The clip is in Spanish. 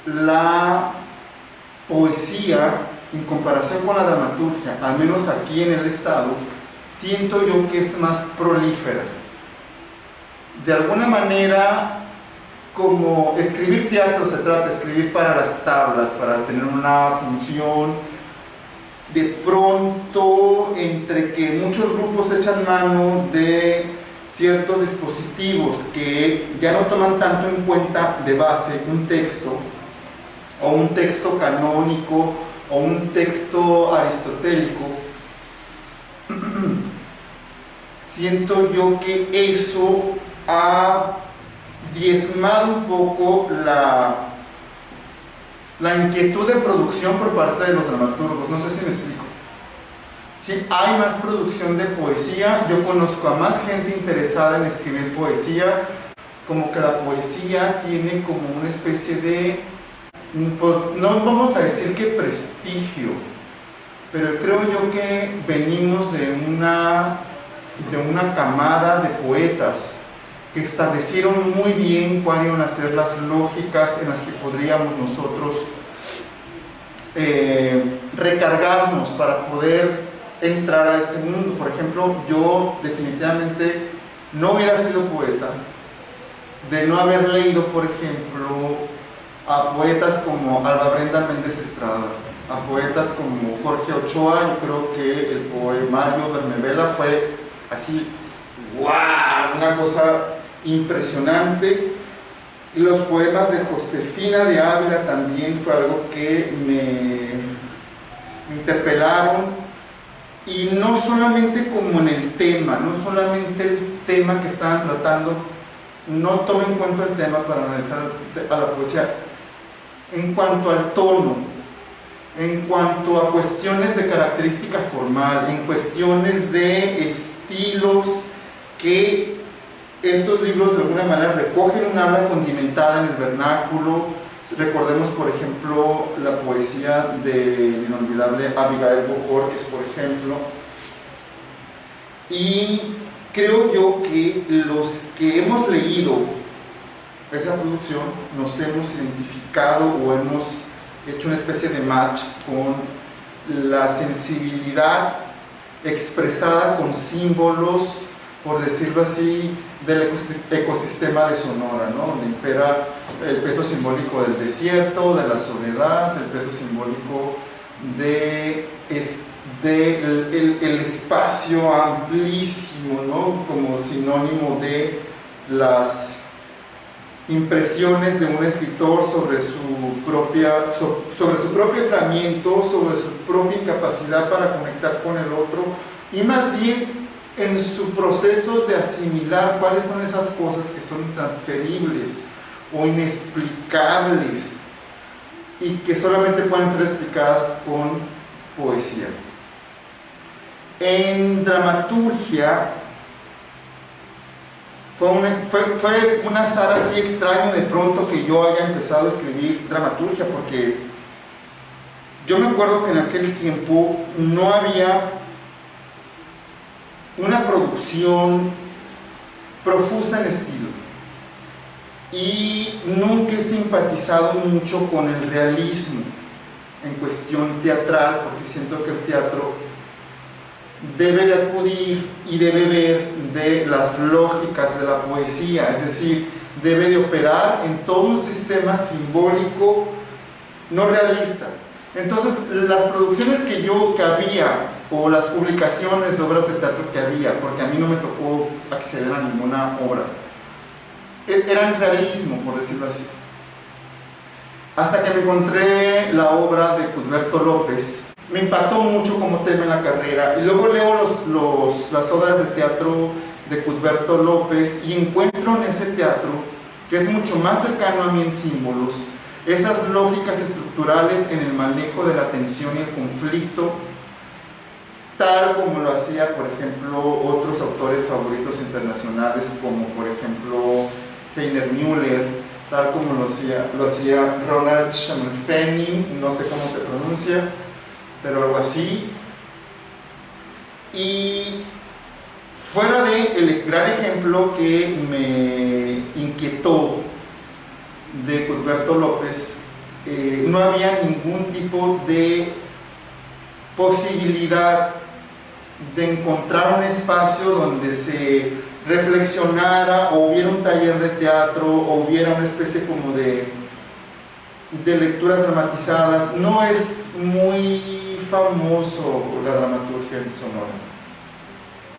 la poesía, en comparación con la dramaturgia, al menos aquí en el estado, siento yo que es más prolífera. De alguna manera, como escribir teatro se trata de escribir para las tablas, para tener una función, de pronto, entre que muchos grupos echan mano de ciertos dispositivos que ya no toman tanto en cuenta de base un texto, o un texto canónico, o un texto aristotélico, siento yo que eso ha diezmado un poco la inquietud de producción por parte de los dramaturgos. No sé si me explico. Sí, hay más producción de poesía, yo conozco a más gente interesada en escribir poesía, como que la poesía tiene como una especie de, no vamos a decir que prestigio, pero creo yo que venimos de una camada de poetas que establecieron muy bien cuáles iban a ser las lógicas en las que podríamos nosotros recargarnos para poder entrar a ese mundo. Por ejemplo, yo definitivamente no hubiera sido poeta de no haber leído, por ejemplo, a poetas como Alba Brenda Méndez Estrada, a poetas como Jorge Ochoa. Yo creo que el poemario Bermevela fue así, ¡guau!, una cosa impresionante. Y los poemas de Josefina de Ávila también fue algo que me interpelaron, y no solamente como en el tema, no solamente el tema que estaban tratando, no tomo en cuenta el tema para analizar a la poesía, en cuanto al tono, en cuanto a cuestiones de característica formal, en cuestiones de estilos que estos libros de alguna manera recogen un habla condimentada en el vernáculo. Recordemos, por ejemplo, la poesía de inolvidable Abigail Bohórquez, por ejemplo. Y creo yo que los que hemos leído esa producción nos hemos identificado o hemos hecho una especie de match con la sensibilidad expresada con símbolos, por decirlo así, del ecosistema de Sonora, ¿no?, donde impera el peso simbólico del desierto, de la soledad, el peso simbólico el espacio amplísimo, ¿no?, como sinónimo de las impresiones de un escritor sobre su propio aislamiento, sobre su propia incapacidad para conectar con el otro, y más bien en su proceso de asimilar cuáles son esas cosas que son intransferibles o inexplicables y que solamente pueden ser explicadas con poesía. En dramaturgia fue un azar así extraño de pronto que yo haya empezado a escribir dramaturgia, porque yo me acuerdo que en aquel tiempo no había una producción profusa en estilo, y nunca he simpatizado mucho con el realismo en cuestión teatral, porque siento que el teatro debe de acudir y debe ver de las lógicas de la poesía, es decir, debe de operar en todo un sistema simbólico no realista. Entonces, las producciones que había, o las publicaciones de obras de teatro que había, porque a mí no me tocó acceder a ninguna obra, eran realismo, por decirlo así. Hasta que me encontré la obra de Cuthberto López, me impactó mucho como tema en la carrera, y luego leo las obras de teatro de Cuthberto López y encuentro en ese teatro, que es mucho más cercano a mí en símbolos, esas lógicas estructurales en el manejo de la tensión y el conflicto, tal como lo hacía, por ejemplo, otros autores favoritos internacionales, como por ejemplo Heiner Müller, tal como lo hacía Ronald Schimmelpfennig, no sé cómo se pronuncia, pero algo así. Y fuera de el gran ejemplo que me inquietó de Cuthberto López, no había ningún tipo de posibilidad de encontrar un espacio donde se reflexionara o hubiera un taller de teatro o hubiera una especie como de lecturas dramatizadas. No es muy famoso la dramaturgia en Sonora.